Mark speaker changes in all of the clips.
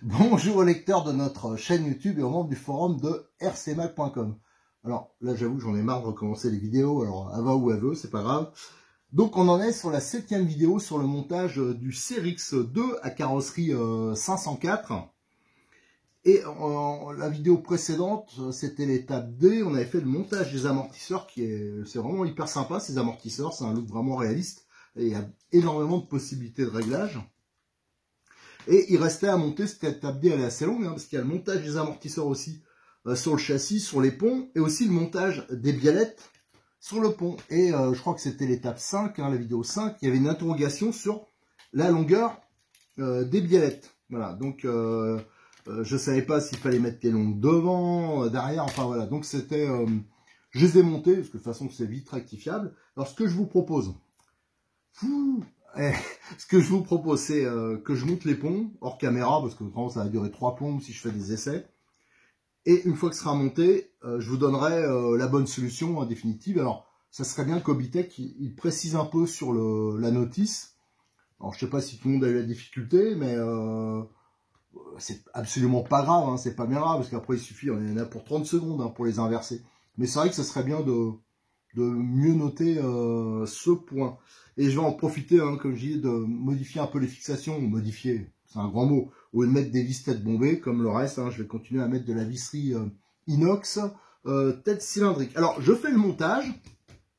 Speaker 1: Bonjour aux lecteurs de notre chaîne YouTube et aux membres du forum de rcmac.com. Alors là, j'avoue que j'en ai marre de recommencer les vidéos, alors à va ou à veut, c'est pas grave. Donc on en est sur la 7e vidéo sur le montage du CRX2 à carrosserie 504. Et la vidéo précédente, c'était l'étape D, on avait fait le montage des amortisseurs, c'est vraiment hyper sympa ces amortisseurs, c'est un look vraiment réaliste, et il y a énormément de possibilités de réglage. Et il restait à monter, cette étape D, elle est assez longue, parce qu'il y a le montage des amortisseurs aussi sur le châssis, sur les ponts, et aussi le montage des biellettes sur le pont. Et je crois que c'était l'étape 5, la vidéo 5, il y avait une interrogation sur la longueur des biellettes. Voilà, donc je savais pas s'il fallait mettre les longues devant, derrière, enfin voilà. Donc c'était, je les ai montées, parce que de toute façon c'est vite rectifiable. Alors ce que je vous propose, ce que je vous propose, c'est que je monte les ponts hors caméra, parce que vraiment ça va durer 3 plombes si je fais des essais. Et une fois que ce sera monté, je vous donnerai la bonne solution définitive. Alors, ça serait bien qu'Hobbytech il précise un peu sur la notice. Alors, je sais pas si tout le monde a eu la difficulté, mais c'est absolument pas grave, hein, c'est pas bien grave, parce qu'après il suffit, on en a pour 30 secondes pour les inverser. Mais c'est vrai que ça serait bien de mieux noter ce point. Et je vais en profiter, comme je dis, de modifier un peu les fixations, modifier, c'est un grand mot, au lieu de mettre des vis tête bombée, comme le reste, je vais continuer à mettre de la visserie inox, tête cylindrique. Alors, je fais le montage,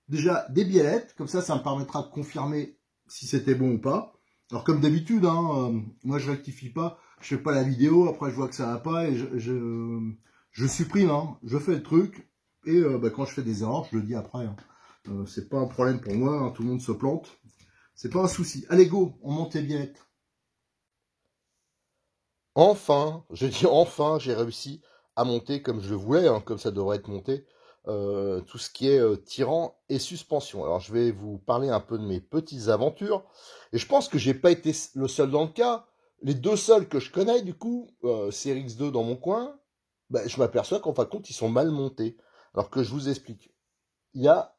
Speaker 1: déjà des biellettes, comme ça me permettra de confirmer si c'était bon ou pas. Alors, comme d'habitude, moi je rectifie pas, je fais pas la vidéo, après je vois que ça va pas, et je supprime, je fais le truc, et quand je fais des erreurs, je le dis après. C'est pas un problème pour moi, tout le monde se plante. C'est pas un souci. Allez, go, on monte les biellettes.
Speaker 2: Enfin, je dis enfin, j'ai réussi à monter comme je le voulais, comme ça devrait être monté, tout ce qui est tirant et suspension. Alors je vais vous parler un peu de mes petites aventures, et je pense que j'ai pas été le seul dans le cas. Les deux seuls que je connais, du coup, CRX2 dans mon coin, je m'aperçois qu'en fin de compte, ils sont mal montés. Alors que je vous explique. Il y a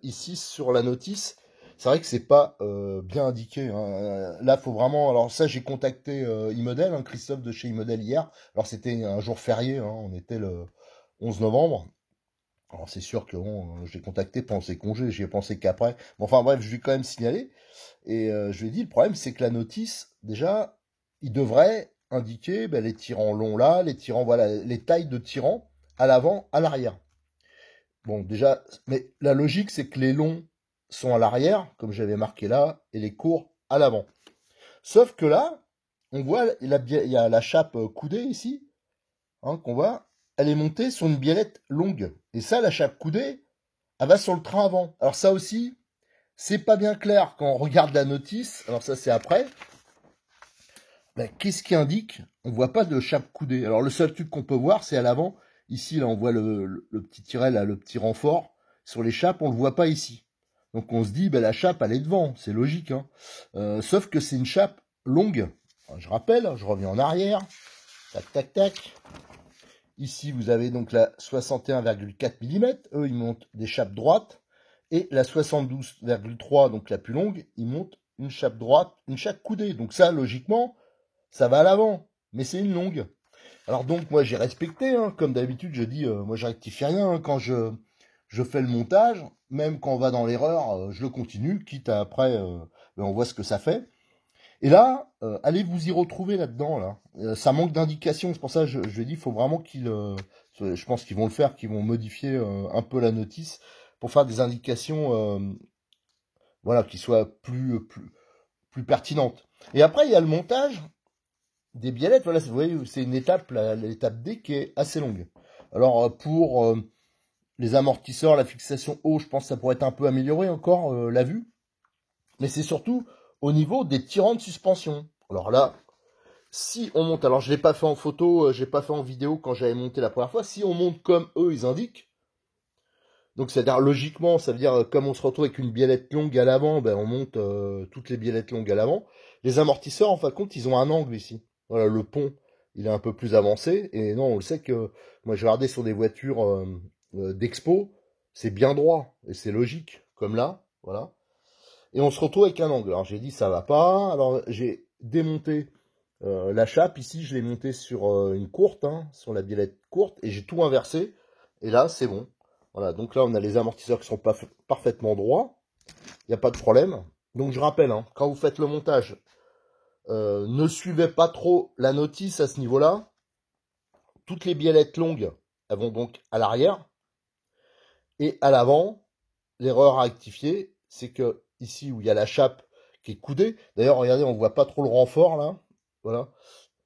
Speaker 2: ici sur la notice, c'est vrai que c'est pas bien indiqué. Là, faut vraiment. Alors ça, j'ai contacté Imodel, Christophe de chez Imodel hier. Alors c'était un jour férié, on était le 11 novembre. Alors c'est sûr que bon, je l'ai contacté pendant ses congés, j'y ai pensé qu'après. Bon, enfin bref, je lui ai quand même signalé. Et je lui ai dit, le problème c'est que la notice, déjà, il devrait indiquer les tirants longs là, les tirants, voilà, les tailles de tirants à l'avant, à l'arrière. Bon, déjà, mais la logique, c'est que les longs sont à l'arrière, comme j'avais marqué là, et les courts à l'avant. Sauf que là, on voit, il y a la chape coudée ici, qu'on voit, elle est montée sur une biellette longue. Et ça, la chape coudée, elle va sur le train avant. Alors ça aussi, c'est pas bien clair quand on regarde la notice. Alors ça, c'est après. Qu'est-ce qui indique? On voit pas de chape coudée. Alors le seul truc qu'on peut voir, c'est à l'avant. Ici, là, on voit le petit tiret, là, le petit renfort. Sur les chapes, on le voit pas ici. Donc on se dit, la chape, elle est devant. C'est logique. Sauf que c'est une chape longue. Alors, je rappelle, je reviens en arrière. Tac, tac, tac. Ici, vous avez donc la 61,4 mm. Eux, ils montent des chapes droites. Et la 72,3, donc la plus longue, ils montent une chape droite, une chape coudée. Donc ça, logiquement, ça va à l'avant, mais c'est une longue. Alors donc, moi, j'ai respecté, comme d'habitude, je dis, moi, je rectifie rien quand je fais le montage, même quand on va dans l'erreur, je le continue, quitte à après, on voit ce que ça fait. Et là, allez vous y retrouver là-dedans, là. Ça manque d'indications, c'est pour ça que je dis, il faut vraiment je pense qu'ils vont le faire, qu'ils vont modifier un peu la notice pour faire des indications, voilà, qui soient plus pertinentes. Et après, il y a le montage des biellettes, voilà, vous voyez, c'est une étape, l'étape D, qui est assez longue. Alors, pour les amortisseurs, la fixation haut, je pense que ça pourrait être un peu amélioré encore, la vue. Mais c'est surtout au niveau des tirants de suspension. Alors là, si on monte, alors je l'ai pas fait en photo, je l'ai pas fait en vidéo quand j'avais monté la première fois, si on monte comme eux, ils indiquent, donc c'est-à-dire logiquement, ça veut dire comme on se retrouve avec une biellette longue à l'avant, on monte toutes les biellettes longues à l'avant. Les amortisseurs, en fin de compte, ils ont un angle ici. Voilà, le pont, il est un peu plus avancé. Et non, on le sait que moi, j'ai regardé sur des voitures d'expo, c'est bien droit et c'est logique, comme là, voilà. Et on se retrouve avec un angle. Alors j'ai dit ça va pas. Alors j'ai démonté La chape, ici, je l'ai montée sur une courte, hein, sur la biellette courte, et j'ai tout inversé. Et là, c'est bon. Voilà, donc là, on a les amortisseurs qui sont parfaitement droits. Il n'y a pas de problème. Donc, je rappelle, hein, quand vous faites le montage, ne suivez pas trop la notice à ce niveau-là. Toutes les biellettes longues, elles vont donc à l'arrière. Et à l'avant, l'erreur à rectifier, c'est que ici où il y a la chape qui est coudée, d'ailleurs, regardez, on ne voit pas trop le renfort, là. Voilà,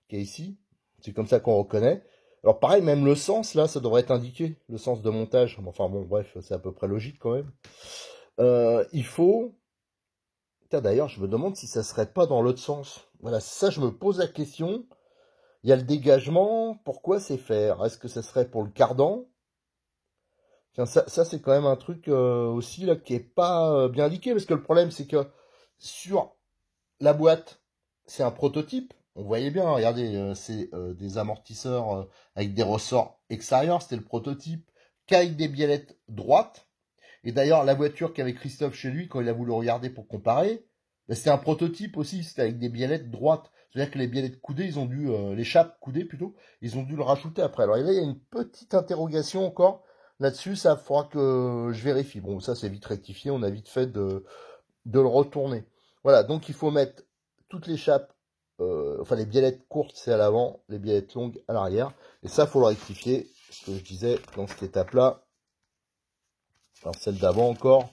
Speaker 2: qui est ici. C'est comme ça qu'on reconnaît. Alors pareil, même le sens, là, ça devrait être indiqué, le sens de montage. Enfin bon, bref, c'est à peu près logique quand même. Il faut... D'ailleurs, je me demande si ça serait pas dans l'autre sens. Voilà, ça, je me pose la question. Il y a le dégagement, pourquoi c'est faire? Est-ce que ça serait pour le cardan? Tiens, ça c'est quand même un truc aussi là qui est pas bien indiqué, parce que le problème, c'est que sur la boîte, c'est un prototype. On voyait bien, regardez, c'est des amortisseurs avec des ressorts extérieurs, c'était le prototype, qu'avec des biellettes droites. Et d'ailleurs, la voiture qu'avait Christophe chez lui, quand il a voulu regarder pour comparer, ben, c'était un prototype aussi, c'était avec des biellettes droites. C'est-à-dire que les biellettes coudées, ils ont dû, les chapes coudées plutôt, ils ont dû le rajouter après. Alors là, il y a une petite interrogation encore là-dessus, ça faudra que je vérifie. Bon, ça c'est vite rectifié, on a vite fait de le retourner. Voilà, donc il faut mettre toutes les chapes, enfin les biellettes courtes c'est à l'avant, les biellettes longues à l'arrière. Et ça, faut le rectifier, ce que je disais dans cette étape-là. Alors celle d'avant encore,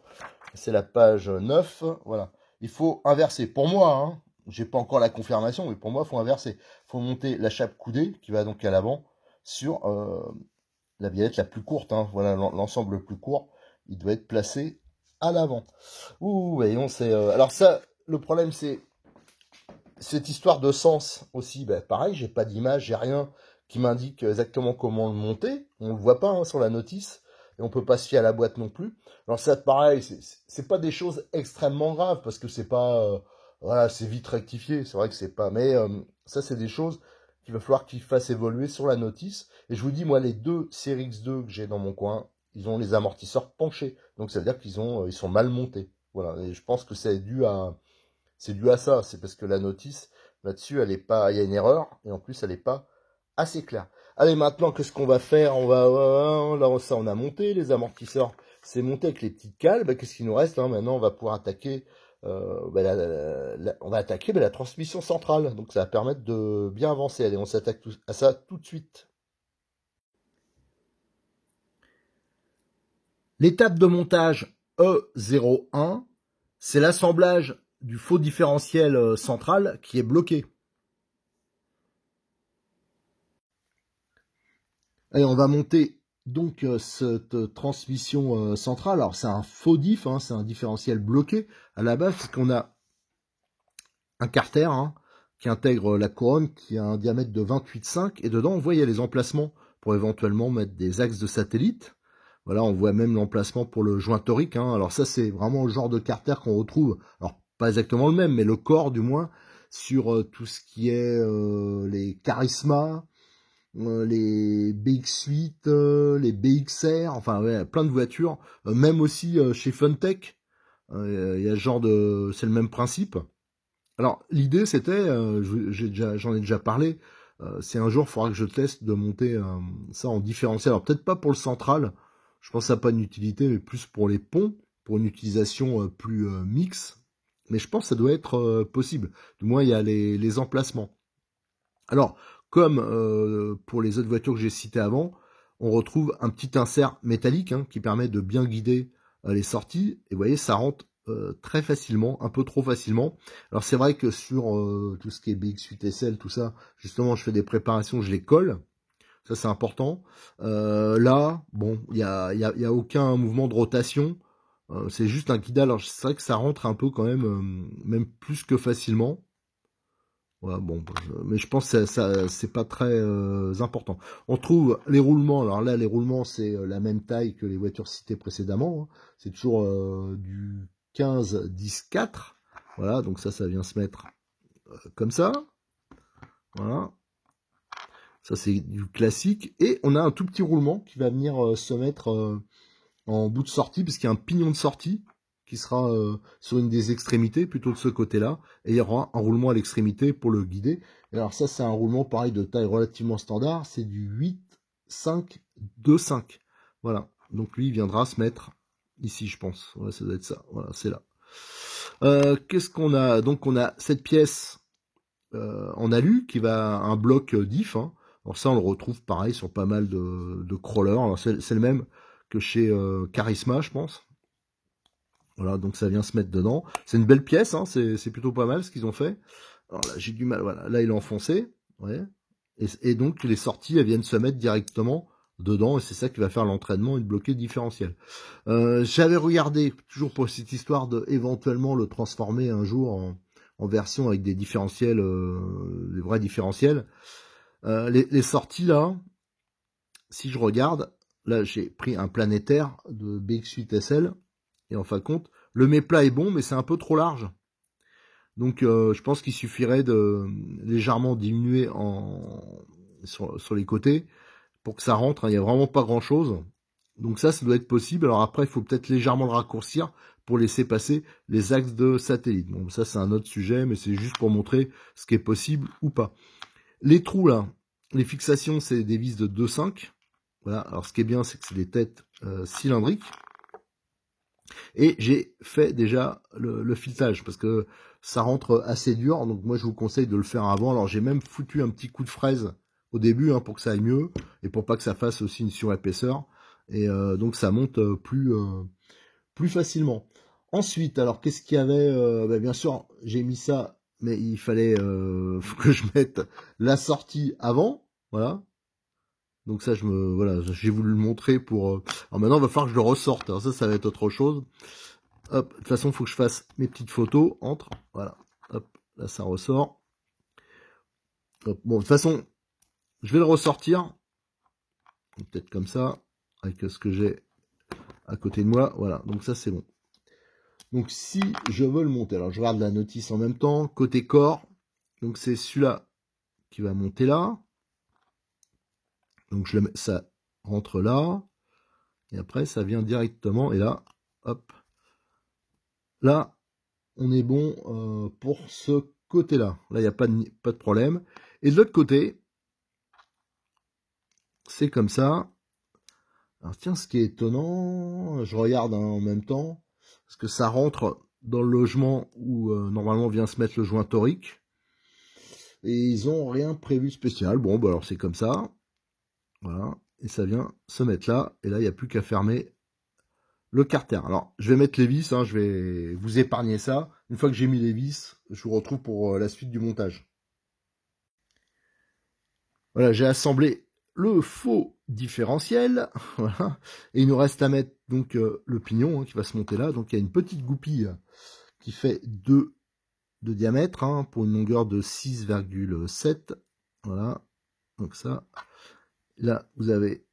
Speaker 2: c'est la page 9, voilà. Il faut inverser. Pour moi, hein, j'ai pas encore la confirmation, mais pour moi, il faut inverser. Il faut monter la chape coudée, qui va donc à l'avant, sur la biellette la plus courte. Hein, voilà, l'ensemble le plus court, il doit être placé à l'avant. Ouh, voyons, c'est... alors ça, le problème, c'est cette histoire de sens aussi. Ben, pareil, j'ai pas d'image, j'ai rien qui m'indique exactement comment le monter. On le voit pas hein, sur la notice. Et on peut pas se fier à la boîte non plus. Alors ça, pareil, c'est pas des choses extrêmement graves, parce que c'est pas... voilà, c'est vite rectifié. C'est vrai que c'est pas... Mais ça, c'est des choses qu'il va falloir qu'ils fassent évoluer sur la notice. Et je vous dis, moi, les deux Série X2 que j'ai dans mon coin, ils ont les amortisseurs penchés. Donc ça veut dire qu'ils ils sont mal montés. Voilà, et je pense que c'est dû à ça. C'est parce que la notice, là-dessus, elle est pas... Il y a une erreur, et en plus, elle est pas assez claire. Allez, maintenant, qu'est-ce qu'on va faire? On va, là, ça, on a monté les amortisseurs. C'est monté avec les petites cales. Bah, qu'est-ce qu'il nous reste hein? Maintenant, on va pouvoir attaquer. Bah, on va attaquer la transmission centrale. Donc, ça va permettre de bien avancer. Allez, on s'attaque à ça tout de suite. L'étape de montage E01, c'est l'assemblage du faux différentiel central qui est bloqué. Allez, on va monter donc cette transmission centrale. Alors c'est un faux diff, hein, c'est un différentiel bloqué à la base, puisqu'on a un carter hein, qui intègre la couronne, qui a un diamètre de 28,5, et dedans on voit il y a les emplacements pour éventuellement mettre des axes de satellite. Voilà, on voit même l'emplacement pour le joint torique. Hein. Alors ça c'est vraiment le genre de carter qu'on retrouve, alors pas exactement le même, mais le corps du moins, sur tout ce qui est les Charisma, les BX8, les BXR, enfin ouais, plein de voitures, même aussi chez Funtech, il y a ce genre de... c'est le même principe. Alors l'idée c'était, j'en ai déjà parlé, c'est un jour il faudra que je teste de monter ça en différentiel, alors peut-être pas pour le central, je pense que ça n'a pas une utilité, mais plus pour les ponts, pour une utilisation plus mixte, mais je pense que ça doit être possible, du moins il y a les emplacements. Alors, comme pour les autres voitures que j'ai citées avant, on retrouve un petit insert métallique hein, qui permet de bien guider les sorties. Et vous voyez, ça rentre très facilement, un peu trop facilement. Alors c'est vrai que sur tout ce qui est BX8 SL, tout ça, justement, je fais des préparations, je les colle. Ça, c'est important. Là, bon, il y a aucun mouvement de rotation. C'est juste un guidage. Alors c'est vrai que ça rentre un peu quand même plus que facilement. Ouais, bon, mais je pense que ça c'est pas très important. On trouve les roulements. Alors là, les roulements, c'est la même taille que les voitures citées précédemment. Hein. C'est toujours du 15-10-4. Voilà, donc ça vient se mettre comme ça. Voilà. Ça, c'est du classique. Et on a un tout petit roulement qui va venir se mettre en bout de sortie, puisqu'il y a un pignon de sortie qui sera sur une des extrémités, plutôt de ce côté-là, et il y aura un roulement à l'extrémité pour le guider. Et alors ça, c'est un roulement pareil de taille relativement standard, c'est du 8, 5, 2, 5. Voilà, donc lui, il viendra se mettre ici, je pense. Ouais, ça doit être ça, voilà, c'est là. Qu'est-ce qu'on a? Donc on a cette pièce en alu qui va un bloc diff, hein. Alors ça, on le retrouve pareil sur pas mal de crawlers. Alors c'est le même que chez Charisma, je pense. Voilà, donc ça vient se mettre dedans. C'est une belle pièce, hein, c'est plutôt pas mal ce qu'ils ont fait. Alors là, j'ai du mal, voilà, là il est enfoncé, ouais. Et donc les sorties, elles viennent se mettre directement dedans, et c'est ça qui va faire l'entraînement et le bloquer différentiel. J'avais regardé, toujours pour cette histoire de éventuellement le transformer un jour en version avec des différentiels, des vrais différentiels. Les sorties là, si je regarde, là j'ai pris un planétaire de BX8 SL, et en fin de compte, le méplat est bon, mais c'est un peu trop large. Donc je pense qu'il suffirait de légèrement diminuer sur les côtés pour que ça rentre, hein. Il n'y a vraiment pas grand chose. Donc ça doit être possible. Alors après, il faut peut-être légèrement le raccourcir pour laisser passer les axes de satellite. Bon, ça c'est un autre sujet, mais c'est juste pour montrer ce qui est possible ou pas. Les trous là, les fixations, c'est des vis de 2,5. Voilà. Alors ce qui est bien, c'est que c'est des têtes cylindriques. Et j'ai fait déjà le filetage parce que ça rentre assez dur. Donc moi je vous conseille de le faire avant. Alors j'ai même foutu un petit coup de fraise au début, hein, pour que ça aille mieux et pour pas que ça fasse aussi une surépaisseur. Et donc ça monte plus facilement. Ensuite, alors qu'est-ce qu'il y avait, bien sûr, j'ai mis ça, mais il fallait que je mette la sortie avant. Voilà. Donc ça, voilà, j'ai voulu le montrer pour... Alors maintenant, il va falloir que je le ressorte. Alors ça va être autre chose. Hop, de toute façon, il faut que je fasse mes petites photos entre. Voilà. Hop, là, ça ressort. Hop. Bon, de toute façon, je vais le ressortir. Peut-être comme ça, avec ce que j'ai à côté de moi. Voilà, donc ça, c'est bon. Donc si je veux le monter, alors je regarde la notice en même temps. Côté corps, donc c'est celui-là qui va monter là. Donc ça rentre là. Et après, ça vient directement. Et là, hop. Là, on est bon pour ce côté-là. Là, il n'y a pas de problème. Et de l'autre côté, c'est comme ça. Alors tiens, ce qui est étonnant, je regarde, hein, en même temps, parce que ça rentre dans le logement où normalement vient se mettre le joint torique. Et ils n'ont rien prévu spécial. Bon, bah alors c'est comme ça. Voilà. Et ça vient se mettre là. Et là, il n'y a plus qu'à fermer le carter. Alors, je vais mettre les vis, hein, je vais vous épargner ça. Une fois que j'ai mis les vis, je vous retrouve pour la suite du montage. Voilà, j'ai assemblé le faux différentiel. Voilà. Et il nous reste à mettre donc le pignon, hein, qui va se monter là. Donc il y a une petite goupille qui fait 2 de diamètre, hein, pour une longueur de 6,7. Voilà. Donc ça. Là, vous avez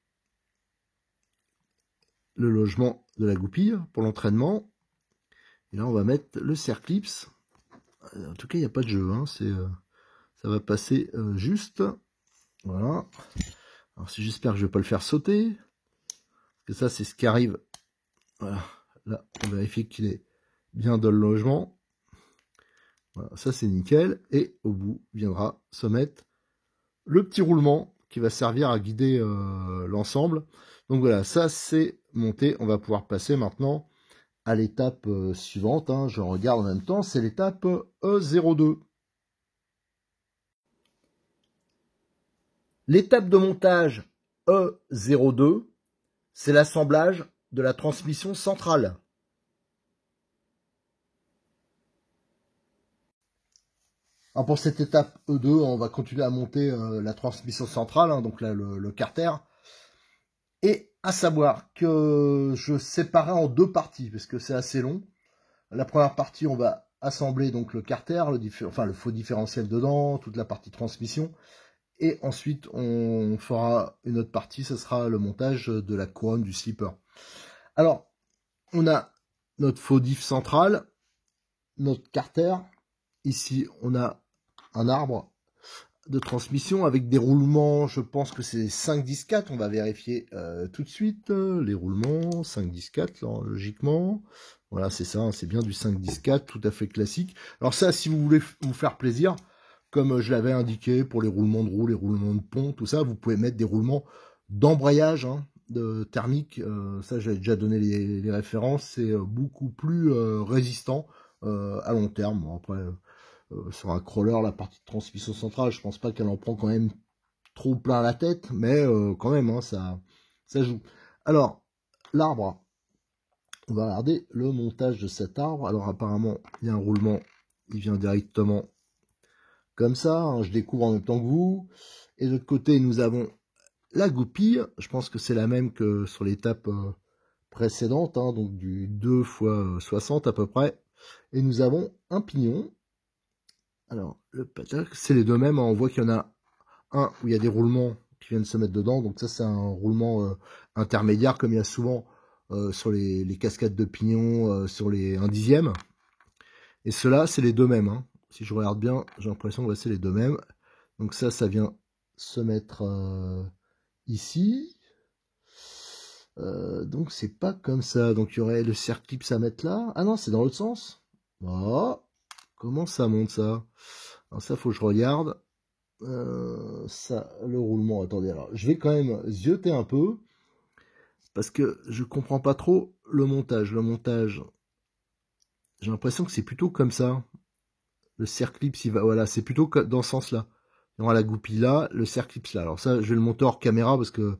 Speaker 2: le logement de la goupille pour l'entraînement. Et là, on va mettre le Cerclipse. En tout cas, il n'y a pas de jeu, hein, ça va passer juste. Voilà. Alors, si j'espère que je ne vais pas le faire sauter. Parce que ça, c'est ce qui arrive. Voilà. Là, on vérifie qu'il est bien dans le logement. Voilà, ça, c'est nickel. Et au bout, viendra se mettre le petit roulement qui va servir à guider l'ensemble. Donc voilà, ça, c'est monté. On va pouvoir passer maintenant à l'étape suivante, hein. Je regarde en même temps, c'est l'étape E02. L'étape de montage E02, c'est l'assemblage de la transmission centrale. Alors pour cette étape E2, on va continuer à monter la transmission centrale, hein, donc là le carter. Et à savoir que je séparais en 2 parties, parce que c'est assez long. La première partie, on va assembler donc le carter, le faux différentiel dedans, toute la partie transmission. Et ensuite, on fera une autre partie, ce sera le montage de la couronne du slipper. Alors, on a notre faux diff central, notre carter. Ici, on a un arbre. de transmission avec des roulements, je pense que c'est 5-10-4, on va vérifier tout de suite, les roulements, 5-10-4, logiquement, voilà, c'est ça, c'est bien du 5-10-4, tout à fait classique. Alors ça, si vous voulez vous faire plaisir, comme je l'avais indiqué pour les roulements de roue, les roulements de pont, tout ça, vous pouvez mettre des roulements d'embrayage, hein, de thermique, ça j'avais déjà donné les références, c'est beaucoup plus résistant à long terme. Bon, après, sur un crawler, la partie de transmission centrale, je pense pas qu'elle en prend quand même trop plein la tête, mais quand même, hein, ça joue. Alors, l'arbre, on va regarder le montage de cet arbre. Alors apparemment, il y a un roulement, il vient directement comme ça, hein, je découvre en même temps que vous. Et de l'autre côté, nous avons la goupille, je pense que c'est la même que sur l'étape précédente, hein, donc du 2 x 60 à peu près. Et nous avons un pignon. Alors, le patac, c'est les deux mêmes, hein, on voit qu'il y en a un où il y a des roulements qui viennent se mettre dedans, donc ça c'est un roulement intermédiaire, comme il y a souvent sur les cascades de pignon, sur les 1/10. Et ceux-là, c'est les deux mêmes, hein. Si je regarde bien, j'ai l'impression que c'est les deux mêmes. Donc ça vient se mettre ici. Donc c'est pas comme ça. Donc il y aurait le circlip à mettre là. Ah non, c'est dans l'autre sens. Oh, comment ça monte ça? Alors ça, faut que je regarde. Ça, le roulement. Attendez, alors je vais quand même zioter un peu parce que je comprends pas trop le montage. Le montage, j'ai l'impression que c'est plutôt comme ça. Le circlips, il va, voilà, c'est plutôt dans ce sens-là. Il y aura la goupille là, le circlips là. Alors ça, je vais le monter hors caméra parce que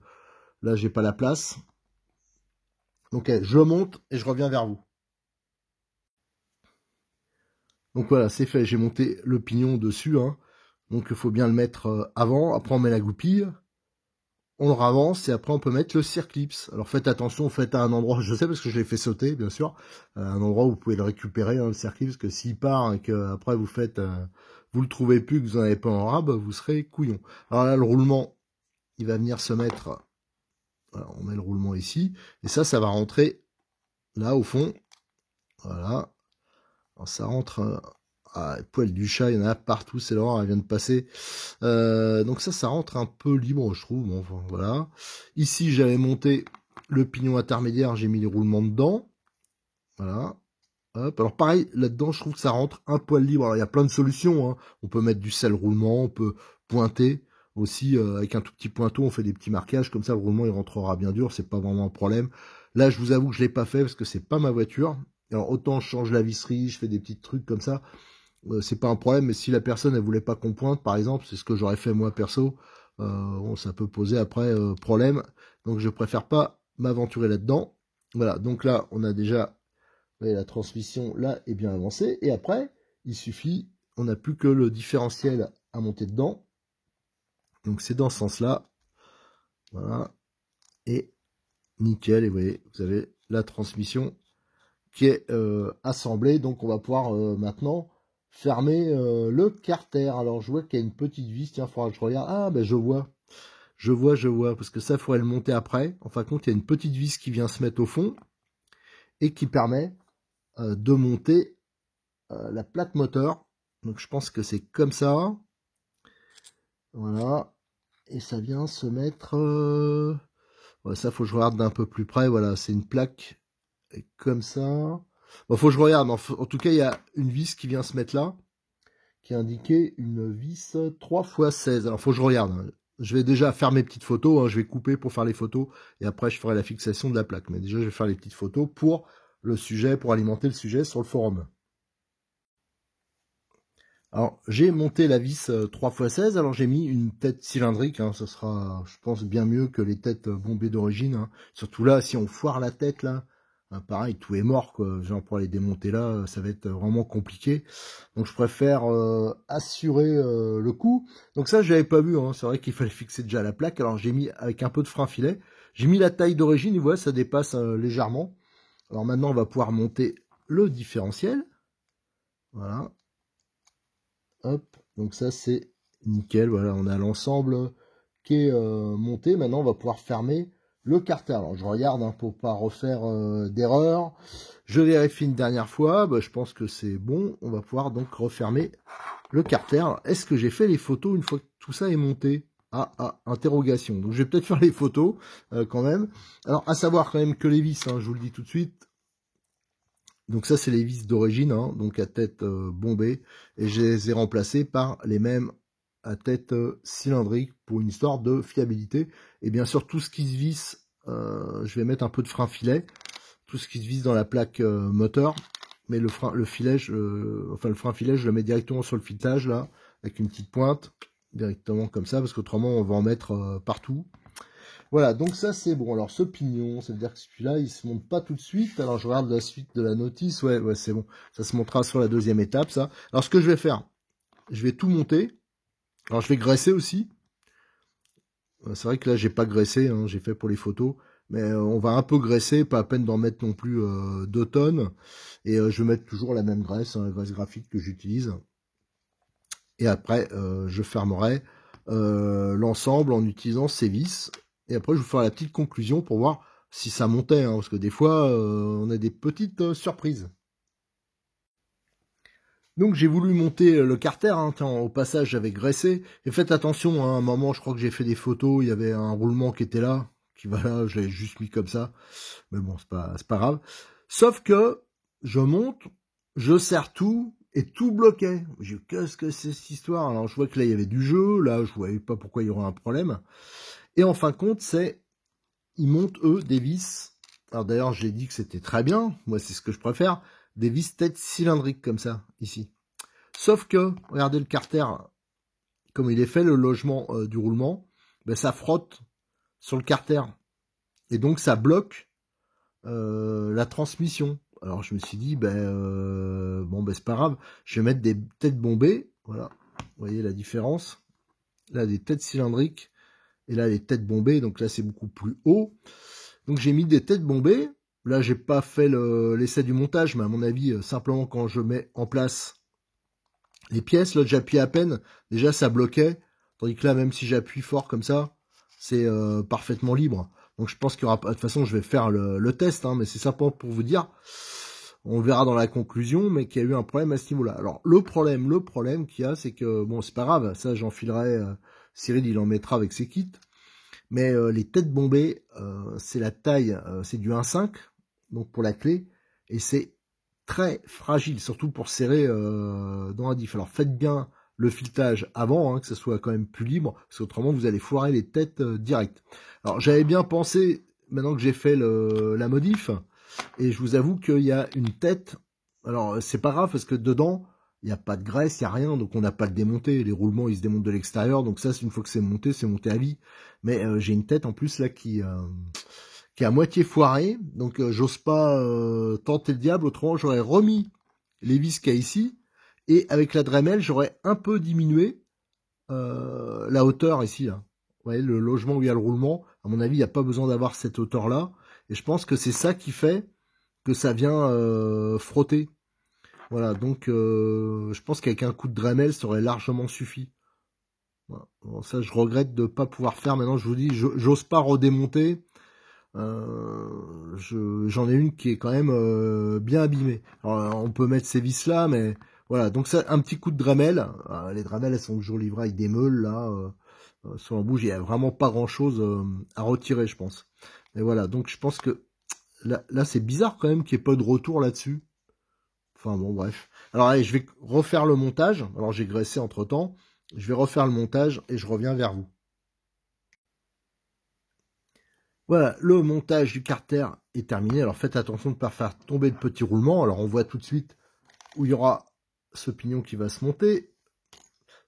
Speaker 2: là, j'ai pas la place. Donc, je monte et je reviens vers vous. Donc voilà, c'est fait. J'ai monté le pignon dessus, hein. Donc il faut bien le mettre avant. Après, on met la goupille. On le ravance et après, on peut mettre le circlips. Alors faites attention, faites à un endroit, je sais parce que je l'ai fait sauter, bien sûr. Un endroit où vous pouvez le récupérer, hein, le circlips, parce que s'il part et que après vous faites... vous le trouvez plus, que vous n'en avez pas en rab, vous serez couillon. Alors là, le roulement, il va venir se mettre... Voilà, on met le roulement ici. Et ça va rentrer là, au fond. Voilà. Alors ça rentre... poil du chat, il y en a partout, c'est l'horreur, elle vient de passer. Donc ça rentre un peu libre, je trouve. Bon, enfin, voilà. Ici, j'avais monté le pignon intermédiaire, j'ai mis les roulements dedans. Voilà. Hop. Alors pareil, là-dedans, je trouve que ça rentre un poil libre. Alors il y a plein de solutions, hein. On peut mettre du sel roulement, on peut pointer aussi avec un tout petit pointeau, on fait des petits marquages, comme ça le roulement il rentrera bien dur, c'est pas vraiment un problème. Là, je vous avoue que je l'ai pas fait parce que c'est pas ma voiture. Alors autant je change la visserie, je fais des petits trucs comme ça, c'est pas un problème, mais si la personne elle voulait pas qu'on pointe, par exemple, c'est ce que j'aurais fait moi perso, bon, ça peut poser après problème, donc je préfère pas m'aventurer là-dedans. Voilà, donc là on a déjà... Vous voyez, la transmission là est bien avancée. Et après, il suffit, on n'a plus que le différentiel à monter dedans. Donc c'est dans ce sens-là. Voilà. Et nickel. Et vous voyez, vous avez la transmission qui est assemblée. Donc on va pouvoir maintenant fermer le carter. Alors je vois qu'il y a une petite vis. Tiens, il faudra que je regarde. Ah ben je vois. Je vois. Parce que ça, il faudrait le monter après. En fin de compte, il y a une petite vis qui vient se mettre au fond. Et qui permet de monter la plaque moteur. Donc je pense que c'est comme ça. Voilà. Et ça vient se mettre... Ouais, ça, faut que je regarde d'un peu plus près. Voilà, c'est une plaque comme ça. Bon, faut que je regarde. En tout cas, il y a une vis qui vient se mettre là, qui est indiquée une vis 3x16. Alors, faut que je regarde, hein. Je vais déjà faire mes petites photos, hein. Je vais couper pour faire les photos. Et après, je ferai la fixation de la plaque. Mais déjà, je vais faire les petites photos pour le sujet, pour alimenter le sujet sur le forum. Alors, j'ai monté la vis 3x16, alors j'ai mis une tête cylindrique, hein, ce sera, je pense, bien mieux que les têtes bombées d'origine, hein. Surtout là, si on foire la tête, là, pareil, tout est mort, quoi. Genre, pour les démonter là, ça va être vraiment compliqué. Donc, je préfère assurer le coup. Donc ça, je l'avais pas vu, hein. C'est vrai qu'il fallait fixer déjà la plaque, alors j'ai mis avec un peu de frein filet. J'ai mis la taille d'origine, et voilà, ça dépasse légèrement. Alors maintenant, on va pouvoir monter le différentiel. Voilà. Hop, donc ça c'est nickel, voilà, on a l'ensemble qui est monté. Maintenant on va pouvoir fermer le carter. Alors je regarde, hein, pour pas refaire d'erreur. Je vérifie une dernière fois, bah, je pense que c'est bon. On va pouvoir donc refermer le carter. Est-ce que j'ai fait les photos une fois que tout ça est monté? Interrogation. Donc je vais peut-être faire les photos quand même. Alors à savoir quand même que les vis, hein, je vous le dis tout de suite. Donc ça c'est les vis d'origine, hein, donc à tête bombée, et je les ai remplacées par les mêmes à tête cylindrique pour une histoire de fiabilité. Et bien sûr tout ce qui se visse, je vais mettre un peu de frein filet, tout ce qui se visse dans la plaque moteur, mais le frein filet, le frein filet je le mets directement sur le filetage là, avec une petite pointe, directement comme ça, parce qu'autrement on va en mettre partout. Voilà, donc ça c'est bon. Alors ce pignon, ça veut dire que celui-là, il se monte pas tout de suite. Alors je regarde la suite de la notice. Ouais, c'est bon. Ça se montera sur la deuxième étape, ça. Alors ce que je vais faire, je vais tout monter. Alors je vais graisser aussi. C'est vrai que là, j'ai pas graissé, hein, j'ai fait pour les photos. Mais on va un peu graisser, pas à peine d'en mettre non plus 2 tonnes. Et je vais mettre toujours la même graisse, hein, la graisse graphique que j'utilise. Et après, je fermerai l'ensemble en utilisant ces vis. Et après, je vous ferai la petite conclusion pour voir si ça montait, hein, parce que des fois, on a des petites surprises. Donc, j'ai voulu monter le carter. Hein, au passage, j'avais graissé. Et faites attention, hein, à un moment, je crois que j'ai fait des photos. Il y avait un roulement qui était là. Voilà, je l'avais juste mis comme ça. Mais bon, c'est pas grave. Sauf que je monte, je serre tout, et tout bloquait. J'ai dit, qu'est-ce que c'est cette histoire? Alors, je vois que là, il y avait du jeu. Là, je voyais pas pourquoi il y aurait un problème. Et en fin de compte, ils montent, eux, des vis. Alors d'ailleurs, j'ai dit que c'était très bien. Moi, c'est ce que je préfère. Des vis tête cylindriques comme ça, ici. Sauf que, regardez le carter, comme il est fait, le logement du roulement, ben, ça frotte sur le carter. Et donc, ça bloque la transmission. Alors, je me suis dit, bon, c'est pas grave. Je vais mettre des têtes bombées. Voilà. Vous voyez la différence? Là, des têtes cylindriques. Et là, les têtes bombées, donc là, c'est beaucoup plus haut. Donc, j'ai mis des têtes bombées. Là, j'ai pas fait l'essai du montage, mais à mon avis, simplement quand je mets en place les pièces, là, j'appuie à peine. Déjà, ça bloquait. Tandis que là, même si j'appuie fort comme ça, c'est parfaitement libre. Donc, je pense qu'il y aura pas... De toute façon, je vais faire le test, hein, mais c'est simplement pour vous dire. On verra dans la conclusion, mais qu'il y a eu un problème à ce niveau-là. Alors, le problème qu'il y a, c'est que, bon, c'est pas grave, ça, j'enfilerai... Cyril, il en mettra avec ses kits. Mais les têtes bombées, c'est la taille, c'est du 1,5, donc pour la clé, et c'est très fragile, surtout pour serrer dans la diff. Alors faites bien le filetage avant, hein, que ce soit quand même plus libre, parce qu'autrement vous allez foirer les têtes directes. Alors j'avais bien pensé, maintenant que j'ai fait la modif, et je vous avoue qu'il y a une tête, alors c'est pas grave parce que dedans, il n'y a pas de graisse, il n'y a rien, donc on n'a pas à le démonter. Les roulements, ils se démontent de l'extérieur, donc ça, une fois que c'est monté à vie. Mais j'ai une tête en plus là qui est à moitié foirée, donc j'ose pas tenter le diable. Autrement, j'aurais remis les vis qu'il y a ici, et avec la Dremel, j'aurais un peu diminué la hauteur ici. Là. Vous voyez, le logement où il y a le roulement, à mon avis, il n'y a pas besoin d'avoir cette hauteur-là. Et je pense que c'est ça qui fait que ça vient frotter. Voilà, donc je pense qu'avec un coup de Dremel, ça aurait largement suffi. Voilà. Bon, ça, je regrette de ne pas pouvoir faire. Maintenant, je vous dis, j'ose pas redémonter. J'en ai une qui est quand même bien abîmée. Alors, on peut mettre ces vis-là, mais voilà. Donc, ça, un petit coup de Dremel. Les Dremel, elles sont toujours livrées avec des meules, là. Sur la bouche, il n'y a vraiment pas grand-chose à retirer, je pense. Mais voilà, donc je pense que là c'est bizarre quand même qu'il n'y ait pas de retour là-dessus. Enfin bon, bref. Alors allez, je vais refaire le montage. Alors j'ai graissé entre-temps. Je vais refaire le montage et je reviens vers vous. Voilà, le montage du carter est terminé. Alors faites attention de ne pas faire tomber de petits roulements. Alors on voit tout de suite où il y aura ce pignon qui va se monter.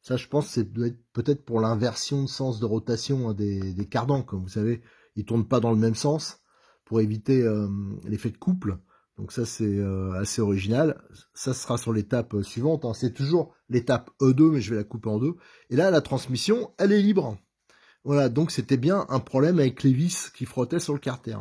Speaker 2: Ça, je pense, c'est peut-être pour l'inversion de sens de rotation hein, des cardans. Comme vous savez, ils ne tournent pas dans le même sens pour éviter l'effet de couple. Donc ça, c'est assez original. Ça sera sur l'étape suivante. Hein. C'est toujours l'étape E2, mais je vais la couper en deux. Et là, la transmission, elle est libre. Voilà, donc c'était bien un problème avec les vis qui frottaient sur le carter.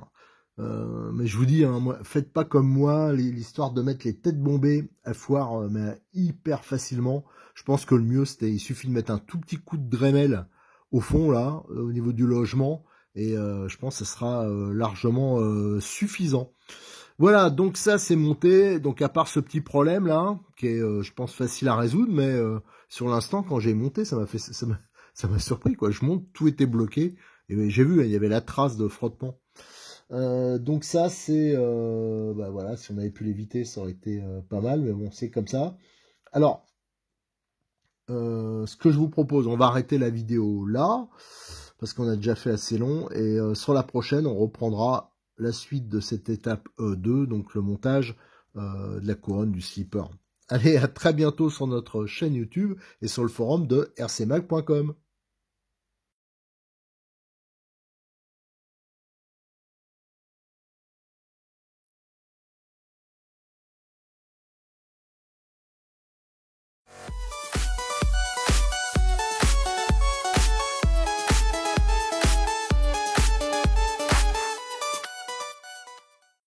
Speaker 2: Mais je vous dis, hein, faites pas comme moi, l'histoire de mettre les têtes bombées à foire, mais hyper facilement. Je pense que le mieux, il suffit de mettre un tout petit coup de Dremel au fond, là, au niveau du logement. Et je pense que ce sera largement suffisant. Voilà, donc ça c'est monté, donc à part ce petit problème là, qui est je pense facile à résoudre, mais sur l'instant, quand j'ai monté, ça m'a surpris, quoi. Je monte, tout était bloqué, et j'ai vu, il y avait la trace de frottement. Donc ça, c'est, bah voilà, si on avait pu l'éviter, ça aurait été pas mal, mais bon, c'est comme ça. Alors, ce que je vous propose, on va arrêter la vidéo là, parce qu'on a déjà fait assez long, et sur la prochaine, on reprendra la suite de cette étape 2, donc le montage de la couronne du slipper. Allez, à très bientôt sur notre chaîne YouTube et sur le forum de rcmag.com.